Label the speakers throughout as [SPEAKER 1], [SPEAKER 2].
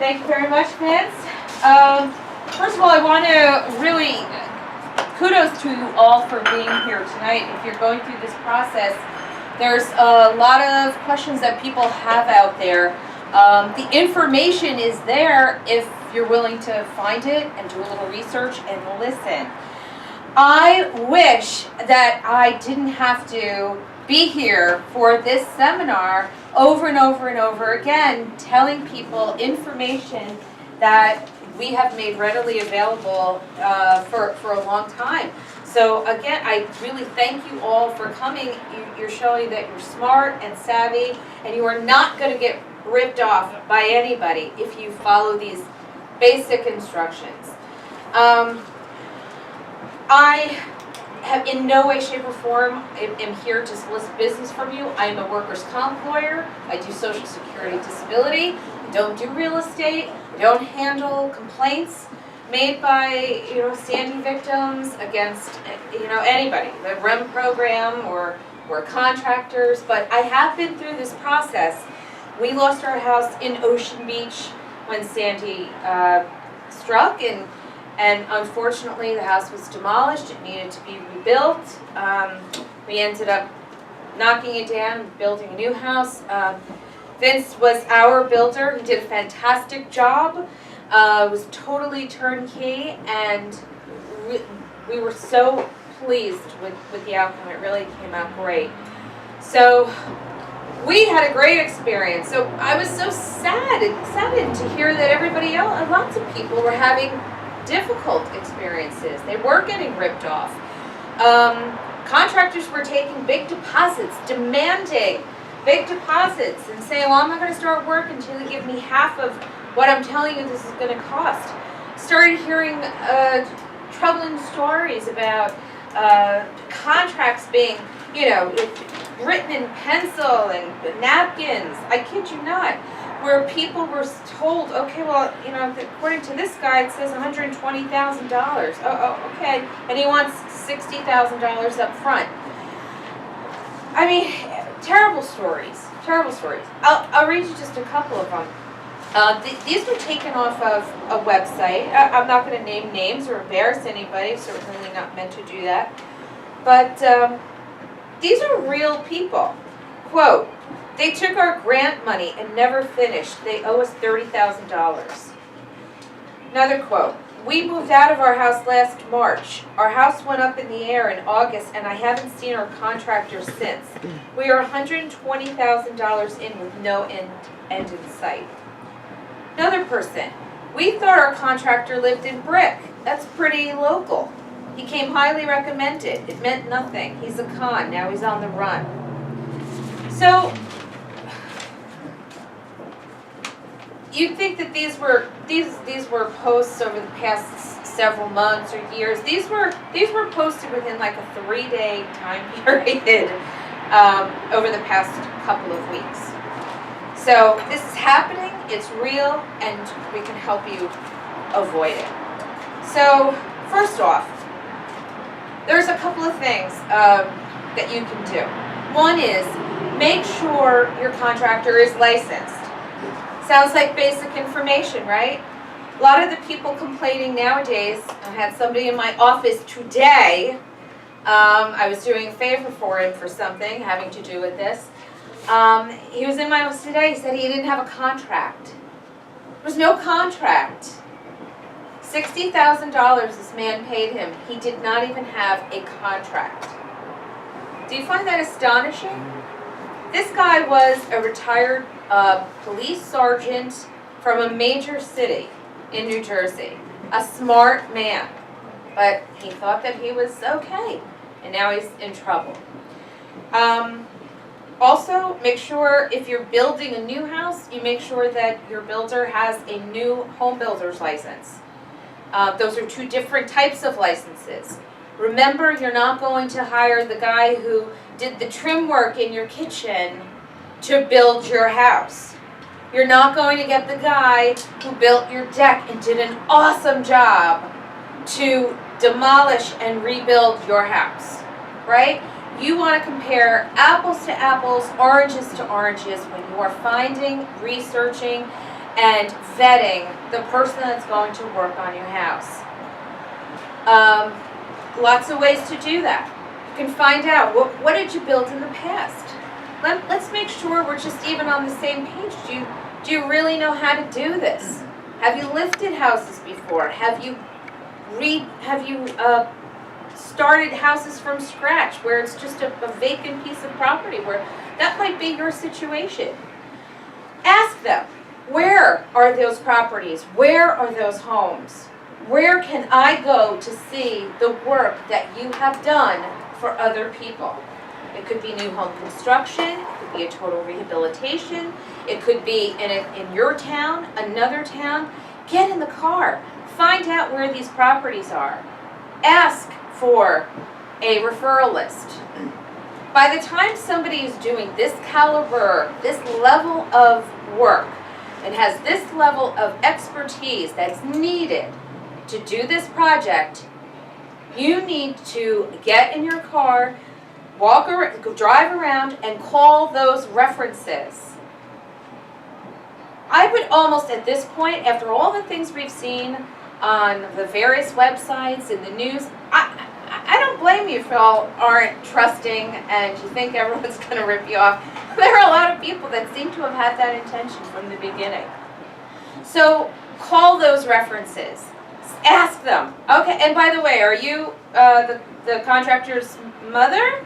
[SPEAKER 1] Thank you very much, Vince. First of all, I want to really kudos to you all for being here tonight. If you're going through this process, there's a lot of questions that people have out there. The information is there if you're willing to find it and do a little research and listen. I wish that I didn't have to be here for this seminar over and over and over again, telling people information that we have made readily available for a long time. So again, I really thank you all for coming. You're showing that you're smart and savvy, and you are not going to get ripped off by anybody if you follow these basic instructions. I have in no way, shape, or form am here to solicit business from you. I am a workers' comp lawyer. I do Social Security disability. I don't do real estate. I don't handle complaints made by Sandy victims against anybody, the REM program or contractors. But I have been through this process. We lost our house in Ocean Beach when Sandy struck, and unfortunately the house was demolished. It needed to be rebuilt. We ended up knocking it down and building a new house. Vince was our builder. He did a fantastic job. It was totally turnkey, and we were so pleased with the outcome. It really came out great. So we had a great experience. So I was so saddened to hear that everybody else, lots of people were having difficult experiences. They were getting ripped off. Contractors were taking big deposits, demanding big deposits, and saying, well, I'm not going to start work until you give me half of what I'm telling you this is going to cost. Started hearing troubling stories about contracts being, written in pencil and napkins. I kid you not. Where people were told, okay, well, according to this guy, it says $120,000. Oh, okay. And he wants $60,000 up front. I mean, terrible stories. Terrible stories. I'll read you just a couple of them. These were taken off of a website. I'm not going to name names or embarrass anybody. Certainly not meant to do that. But these are real people. Quote, they took our grant money and never finished. They owe us $30,000. Another quote, we moved out of our house last March. Our house went up in the air in August, and I haven't seen our contractor since. We are $120,000 in with no end in sight. Another person, we thought our contractor lived in Brick. That's pretty local. He came highly recommended. It meant nothing. He's a con. Now he's on the run. So you'd think that these were posts over the past several months or years. These were posted within like a 3-day time period over the past couple of weeks. So this is happening. It's real, and we can help you avoid it. So first off, there's a couple of things that you can do. One is make sure your contractor is licensed. Sounds like basic information, right? A lot of the people complaining nowadays, I had somebody in my office today, I was doing a favor for him for something having to do with this. He was in my office today, he said he didn't have a contract. There was no contract. $60,000 this man paid him. He did not even have a contract. Do you find that astonishing? This guy was a retired police sergeant from a major city in New Jersey. A smart man. But he thought that he was okay. And now he's in trouble. Also, make sure if you're building a new house, you make sure that your builder has a new home builder's license. Those are two different types of licenses. Remember, you're not going to hire the guy who did the trim work in your kitchen to build your house. You're not going to get the guy who built your deck and did an awesome job to demolish and rebuild your house, right? You want to compare apples to apples, oranges to oranges when you are finding, researching, and vetting the person that's going to work on your house. Lots of ways to do that. You can find out what did you build in the past. Let's make sure we're just even on the same page. Do you really know how to do this? Have you lifted houses before? Have you started houses from scratch where it's just a vacant piece of property where that might be your situation? Ask them, where are those properties? Where are those homes? Where can I go to see the work that you have done for other people? It could be new home construction, it could be a total rehabilitation, it could be in your town, another town. Get in the car, find out where these properties are. Ask for a referral list. By the time somebody is doing this caliber, this level of work, and has this level of expertise that's needed to do this project, you need to get in your car, drive around, and call those references. I would almost, at this point, after all the things we've seen on the various websites and the news, I don't blame you if y'all aren't trusting and you think everyone's going to rip you off. There are a lot of people that seem to have had that intention from the beginning. So call those references. Ask them. Okay, and by the way, are you the contractor's mother?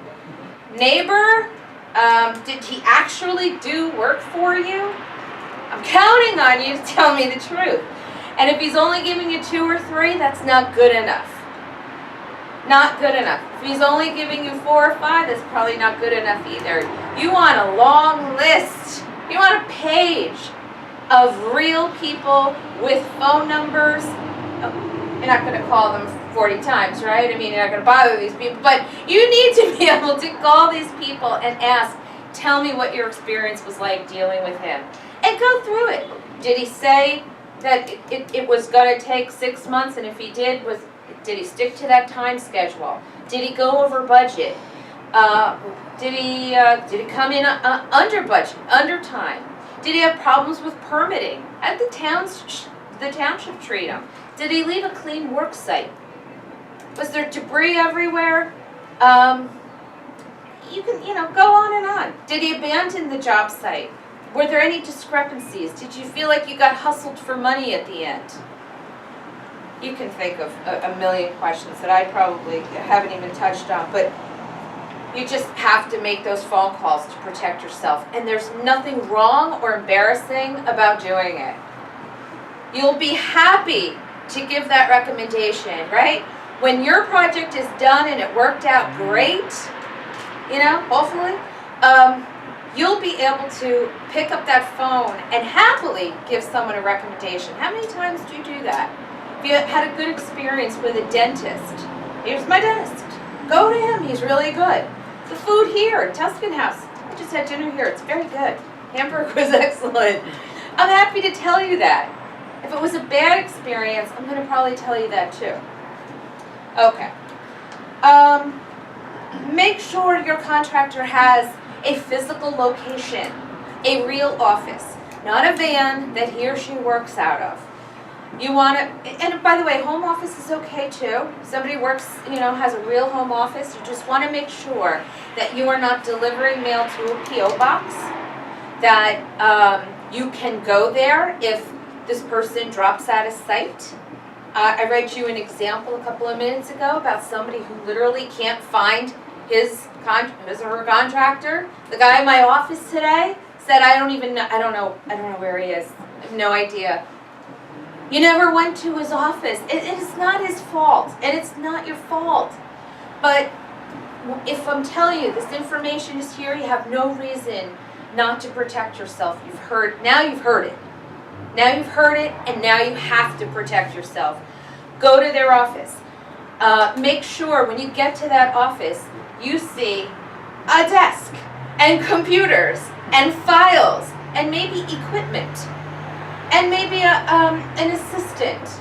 [SPEAKER 1] Neighbor? Did he actually do work for you? I'm counting on you to tell me the truth. And if he's only giving you 2 or 3, that's not good enough. Not good enough. If he's only giving you 4 or 5, that's probably not good enough either. You want a long list. You want a page of real people with phone numbers. You're not going to call them 40 times, right? I mean, you're not going to bother these people. But you need to be able to call these people and ask, tell me what your experience was like dealing with him. And go through it. Did he say that it was going to take 6 months? And if he did he stick to that time schedule? Did he go over budget? Did he come in under budget, under time? Did he have problems with permitting? How did the township treat him? Did he leave a clean work site? Was there debris everywhere? You can, go on and on. Did he abandon the job site? Were there any discrepancies? Did you feel like you got hustled for money at the end? You can think of a million questions that I probably haven't even touched on, but you just have to make those phone calls to protect yourself. And there's nothing wrong or embarrassing about doing it. You'll be happy to give that recommendation, right? When your project is done and it worked out great, hopefully, you'll be able to pick up that phone and happily give someone a recommendation. How many times do you do that? If you had a good experience with a dentist, here's my dentist. Go to him, he's really good. The food here, Tuscan House, I just had dinner here, it's very good. Hamburger was excellent. I'm happy to tell you that. If it was a bad experience, I'm going to probably tell you that too. Okay. Make sure your contractor has a physical location, a real office, not a van that he or she works out of. You want to, and by the way, home office is okay too. Somebody works, has a real home office. You just want to make sure that you are not delivering mail to a P.O. box, that you can go there if this person drops out of sight. I read you an example a couple of minutes ago about somebody who literally can't find his or her contractor. The guy in my office today said, I don't know where he is. I have no idea. You never went to his office. It is not his fault, and it's not your fault. But if I'm telling you this information is here, you have no reason not to protect yourself. You've heard it. Now you've heard it, and now you have to protect yourself. Go to their office. Make sure when you get to that office, you see a desk and computers and files and maybe equipment and maybe an assistant.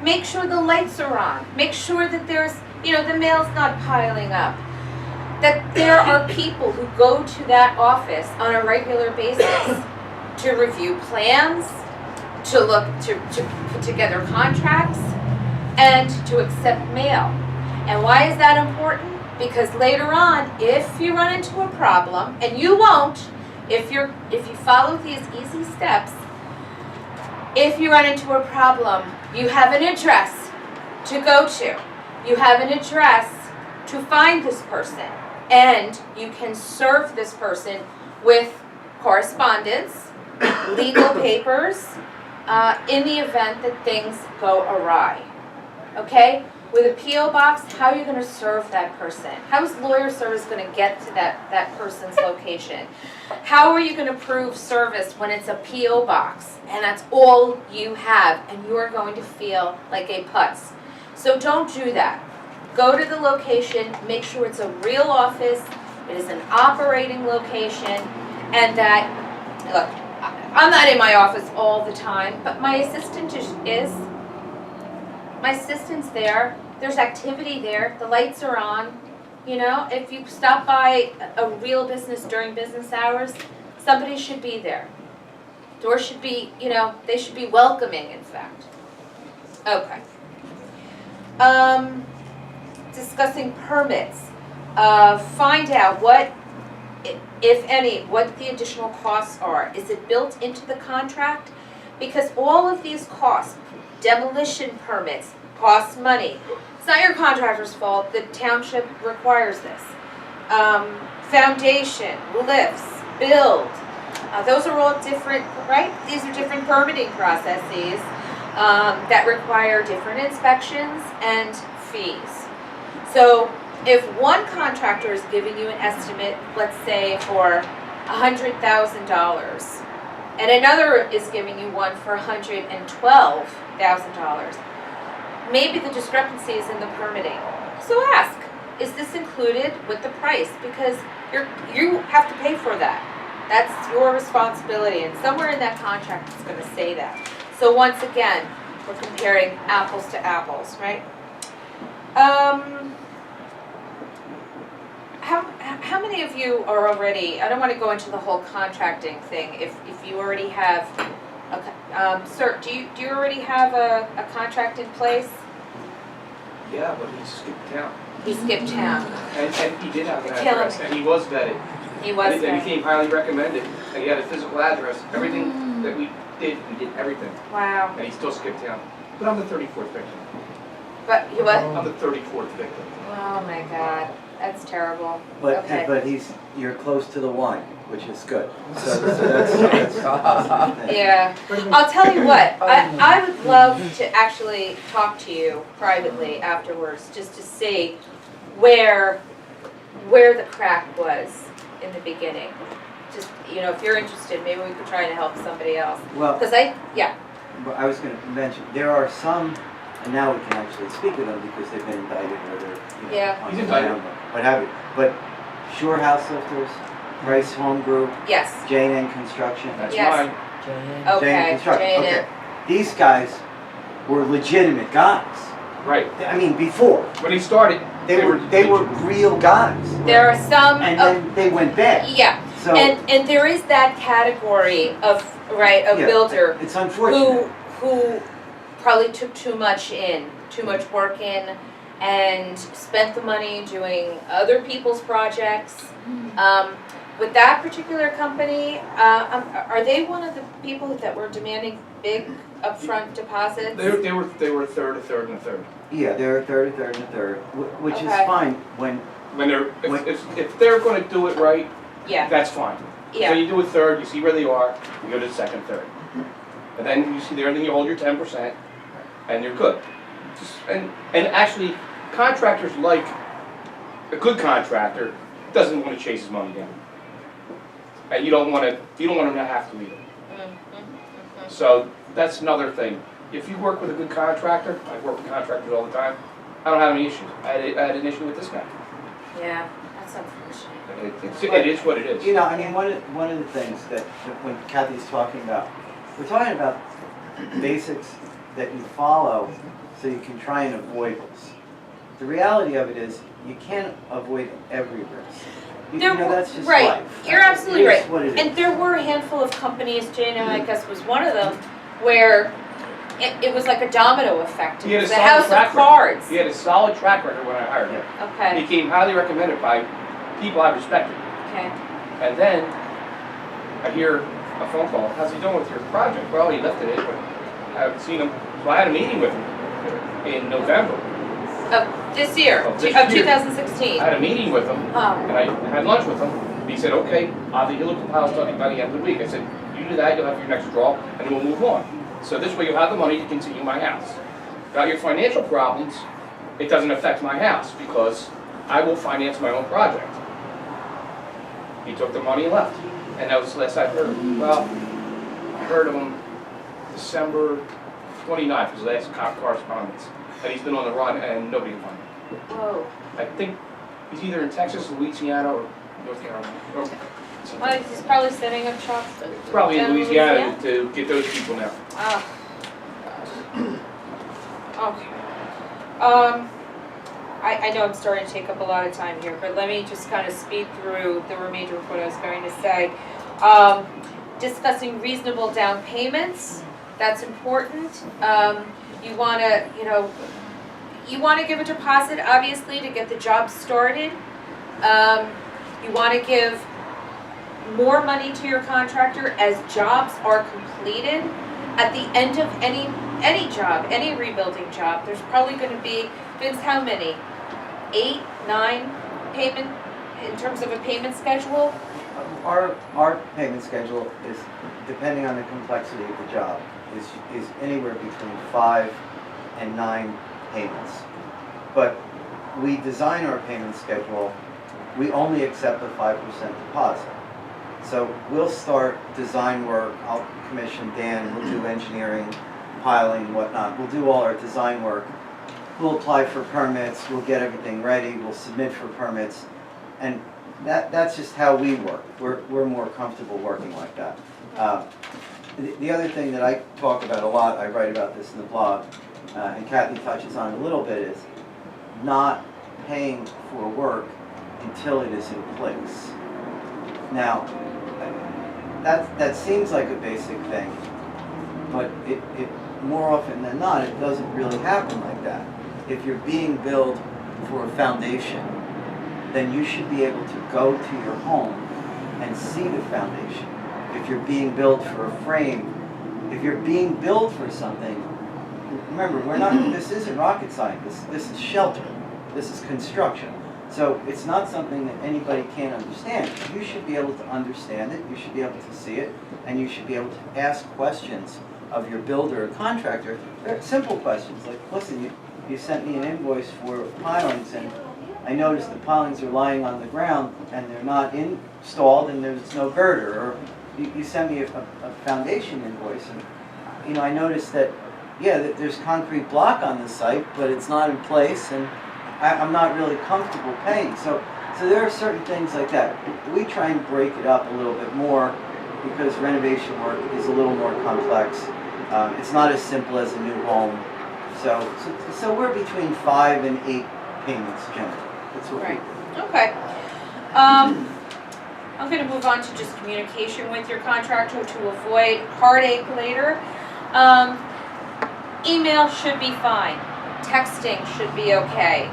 [SPEAKER 1] Make sure the lights are on. Make sure that there's, the mail's not piling up. That there are people who go to that office on a regular basis to review plans, to look to put together contracts and to accept mail. And why is that important? Because later on, if you run into a problem, and you won't, if you follow these easy steps, if you run into a problem, you have an address to go to. You have an address to find this person, and you can serve this person with correspondence, legal papers, in the event that things go awry. Okay? With a P.O. box, how are you going to serve that person? How is lawyer service going to get to that person's location? How are you going to prove service when it's a P.O. box and that's all you have and you are going to feel like a putz? So don't do that. Go to the location, make sure it's a real office, it is an operating location, and that, look, I'm not in my office all the time, but my assistant is. My assistant's there. There's activity there. The lights are on. You know, if you stop by a real business during business hours, somebody should be there. Doors should be, you know, they should be welcoming, in fact. Okay. Discussing permits. Find out what, if any, what the additional costs are. Is it built into the contract? Because all of these costs, demolition permits, cost money. It's not your contractor's fault. The township requires this. Foundation, lifts, build. Those are all different, right? These are different permitting processes that require different inspections and fees. So if one contractor is giving you an estimate, let's say for $100,000, and another is giving you one for $112,000, maybe the discrepancy is in the permitting. So ask, is this included with the price? Because you have to pay for that. That's your responsibility, and somewhere in that contract it's going to say that. So once again, we're comparing apples to apples, right? How many of you are already, I don't want to go into the whole contracting thing, if you already have, sir, do you already have a contract in place?
[SPEAKER 2] Yeah, but he skipped town.
[SPEAKER 1] He skipped town.
[SPEAKER 2] And he did have an address, and he was vetted.
[SPEAKER 1] He was
[SPEAKER 2] And he
[SPEAKER 1] vetted.
[SPEAKER 2] became highly recommended, and he had a physical address. Everything that we did everything.
[SPEAKER 1] Wow.
[SPEAKER 2] And he still skipped town. But I'm the 34th victim.
[SPEAKER 1] But you what?
[SPEAKER 2] I'm the 34th victim.
[SPEAKER 1] Oh my God, that's terrible.
[SPEAKER 3] But
[SPEAKER 1] Okay.
[SPEAKER 3] but you're close to the wine, which is good. So that's
[SPEAKER 1] Yeah. I'll tell you what, I would love to actually talk to you privately afterwards, just to see where the crack was in the beginning. Just, you know, if you're interested, maybe we could try to help somebody else.
[SPEAKER 3] Well,
[SPEAKER 1] Because yeah.
[SPEAKER 3] I was going to mention, there are some, and now we can actually speak of them because they've been indicted or they're, you know,
[SPEAKER 1] Yeah.
[SPEAKER 3] on
[SPEAKER 2] He's
[SPEAKER 3] the
[SPEAKER 2] indicted.
[SPEAKER 3] ground, what have you. But Shore House Lifters, Price Home Group,
[SPEAKER 1] Yes.
[SPEAKER 3] J&N Construction.
[SPEAKER 2] That's
[SPEAKER 1] Yes.
[SPEAKER 2] mine.
[SPEAKER 3] J&N
[SPEAKER 1] Okay.
[SPEAKER 3] Construction,
[SPEAKER 1] J&N.
[SPEAKER 3] okay. These guys were legitimate guys.
[SPEAKER 2] Right.
[SPEAKER 3] I mean, before.
[SPEAKER 2] When he started,
[SPEAKER 3] They were real guys.
[SPEAKER 1] There are some.
[SPEAKER 3] And then they went bad.
[SPEAKER 1] Yeah.
[SPEAKER 3] So,
[SPEAKER 1] And there is that category of
[SPEAKER 3] yeah,
[SPEAKER 1] builder
[SPEAKER 3] it's unfortunate.
[SPEAKER 1] who probably took too much work in, and spent the money doing other people's projects. With that particular company, are they one of the people that were demanding big upfront deposits?
[SPEAKER 2] They were a third, and a third.
[SPEAKER 3] Yeah, they're a third, and a third, which is
[SPEAKER 1] Okay.
[SPEAKER 3] fine when,
[SPEAKER 2] When they're if they're going to do it right,
[SPEAKER 1] Yeah.
[SPEAKER 2] that's fine. So
[SPEAKER 1] Yeah.
[SPEAKER 2] you do a third, you see where they are, you go to the second third. And then you see there, and then you hold your 10%, and you're good. And actually, contractors like, a good contractor doesn't want to chase his money down. And you don't want him to have to either. So that's another thing. If you work with a good contractor, I work with contractors all the time, I don't have any issues. I had an issue with this guy.
[SPEAKER 1] Yeah, that's unfortunate.
[SPEAKER 2] It is what it is.
[SPEAKER 3] you know, I mean, one of the things that when Kathy's talking about, we're talking about basics that you follow so you can try and avoid this. The reality of it is you can't avoid every risk. You know, that's just
[SPEAKER 1] right.
[SPEAKER 3] life.
[SPEAKER 1] You're absolutely
[SPEAKER 3] It is
[SPEAKER 1] right.
[SPEAKER 3] what it is.
[SPEAKER 1] And there were a handful of companies, J&O I guess was one of them, where it was like a domino effect.
[SPEAKER 2] He
[SPEAKER 1] It
[SPEAKER 2] had
[SPEAKER 1] was
[SPEAKER 2] a
[SPEAKER 1] a
[SPEAKER 2] solid
[SPEAKER 1] house of
[SPEAKER 2] track record.
[SPEAKER 1] cards.
[SPEAKER 2] He had a solid track record when I hired him.
[SPEAKER 1] Okay,
[SPEAKER 2] He came highly recommended by people I respected.
[SPEAKER 1] okay.
[SPEAKER 2] And then I hear a phone call, how's he doing with your project? Well, he lifted it, but I haven't seen him. So I had a meeting with him in November.
[SPEAKER 1] Of this year,
[SPEAKER 2] Of this
[SPEAKER 1] of
[SPEAKER 2] year.
[SPEAKER 1] 2016.
[SPEAKER 2] I had a meeting with him,
[SPEAKER 1] Oh,
[SPEAKER 2] and I had lunch with him. He said, okay, he'll compile study by the end of the week. I said, you do that, you'll have your next draw, and then we'll move on. So this way you'll have the money to continue my house. Got your financial problems, it doesn't affect my house, because I will finance my own project. He took the money and left. And that was the last I heard of him. Well, I heard of him December 29th, was the last correspondence. And he's been on the run, and nobody can find him.
[SPEAKER 1] whoa.
[SPEAKER 2] I think he's either in Texas, Louisiana, or North Carolina.
[SPEAKER 1] Well, he's probably setting up shops.
[SPEAKER 2] Probably in
[SPEAKER 1] down
[SPEAKER 2] Louisiana to get those people now.
[SPEAKER 1] Oh, gosh. Okay. I know I'm starting to take up a lot of time here, but let me just kind of speed through the remainder of what I was going to say. Discussing reasonable down payments, that's important. You want to, you want to give a deposit, obviously, to get the job started. You want to give more money to your contractor as jobs are completed. At the end of any job, any rebuilding job, there's probably going to be, Vince, how many? 8, 9 payment, in terms of a payment schedule?
[SPEAKER 3] Our payment schedule is, depending on the complexity of the job, is anywhere between 5 and 9 payments. But we design our payment schedule, we only accept a 5% deposit. So we'll start design work, I'll commission Dan, we'll do engineering, piling, whatnot. We'll do all our design work. We'll apply for permits, we'll get everything ready, we'll submit for permits. And that's just how we work. We're more comfortable working like that. The other thing that I talk about a lot, I write about this in the blog, and Kathy touches on a little bit, is not paying for work until it is in place. Now, that seems like a basic thing, but it more often than not, it doesn't really happen like that. If you're being billed for a foundation, then you should be able to go to your home and see the foundation. If you're being billed for a frame, if you're being billed for something, remember, this isn't rocket science, this is shelter, this is construction. So it's not something that anybody can't understand. You should be able to understand it, you should be able to see it, and you should be able to ask questions of your builder or contractor. They're simple questions, like, listen, you sent me an invoice for pilings, and I noticed the pilings are lying on the ground, and they're not installed, and there's no girder. Or you sent me a foundation invoice, and I noticed that, that there's concrete block on the site, but it's not in place, and I'm not really comfortable paying. So there are certain things like that. We try and break it up a little bit more because renovation work is a little more complex. It's not as simple as a new home. So we're between 5 and 8 payments generally. That's what
[SPEAKER 1] Right.
[SPEAKER 3] we do.
[SPEAKER 1] Okay. I'm going to move on to just communication with your contractor to avoid heartache later. Email should be fine. Texting should be okay.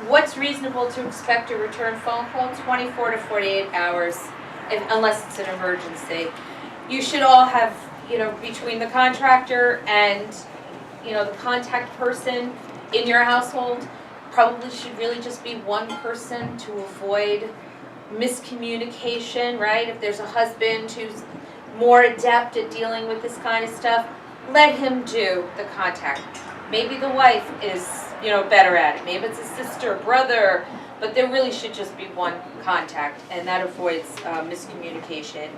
[SPEAKER 1] What's reasonable to expect a return phone call? 24 to 48 hours, unless it's an emergency. You should all have, between the contractor and, the contact person in your household, probably should really just be one person to avoid miscommunication, right? If there's a husband who's more adept at dealing with this kind of stuff, let him do the contact. Maybe the wife is, better at it. Maybe it's a sister, brother, but there really should just be one contact, and that avoids miscommunication.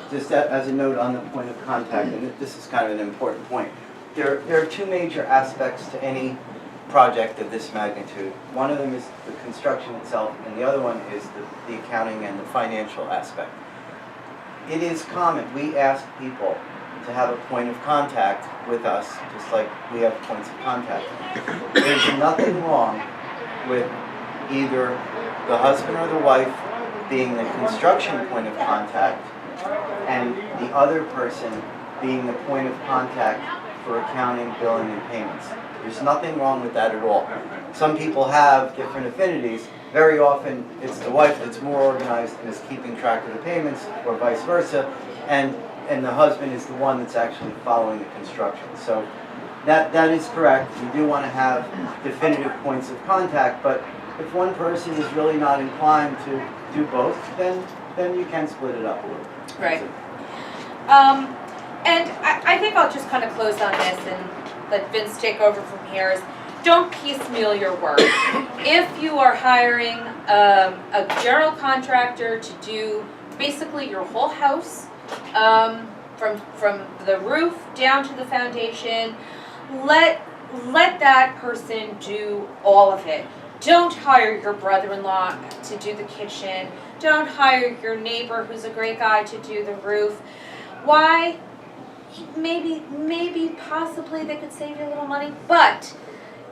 [SPEAKER 3] Just as a note on the point of contact, and this is kind of an important point, there are 2 major aspects to any project of this magnitude. One of them is the construction itself, and the other one is the accounting and the financial aspect. It is common, we ask people to have a point of contact with us, just like we have points of contact. There's nothing wrong with either the husband or the wife being the construction point of contact and the other person being the point of contact for accounting, billing, and payments. There's nothing wrong with that at all. Some people have different affinities. Very often, it's the wife that's more organized and is keeping track of the payments, or vice versa, and the husband is the one that's actually following the construction. So that is correct. You do want to have definitive points of contact, but if one person is really not inclined to do both, then you can split it up a little bit.
[SPEAKER 1] Right. And I think I'll just kind of close on this and let Vince take over from here. Is don't piecemeal your work. If you are hiring a general contractor to do basically your whole house, from the roof down to the foundation, let that person do all of it. Don't hire your brother-in-law to do the kitchen. Don't hire your neighbor who's a great guy to do the roof. Why? Maybe possibly they could save you a little money, but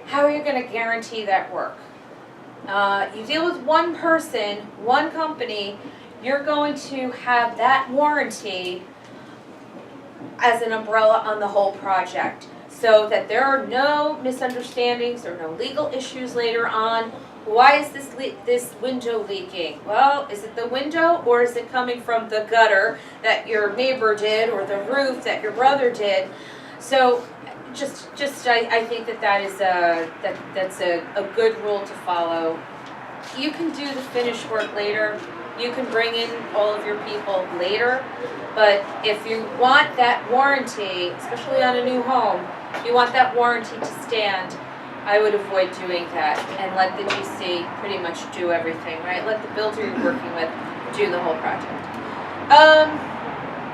[SPEAKER 1] how are you going to guarantee that work? You deal with one person, one company, you're going to have that warranty as an umbrella on the whole project, so that there are no misunderstandings or no legal issues later on. Why is this window leaking? Well, is it the window, or is it coming from the gutter that your neighbor did, or the roof that your brother did? So I think that's a good rule to follow. You can do the finished work later. You can bring in all of your people later, but if you want that warranty, especially on a new home, you want that warranty to stand, I would avoid doing that and let the GC pretty much do everything, right? Let the builder you're working with do the whole project.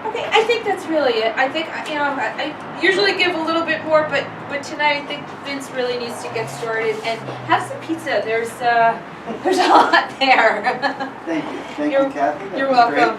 [SPEAKER 1] Okay, I think that's really it. I think, I usually give a little bit more, but tonight I think Vince really needs to get started and have some pizza. There's a lot there.
[SPEAKER 3] Thank you, Kathy. That
[SPEAKER 1] You're
[SPEAKER 3] was great.
[SPEAKER 1] welcome.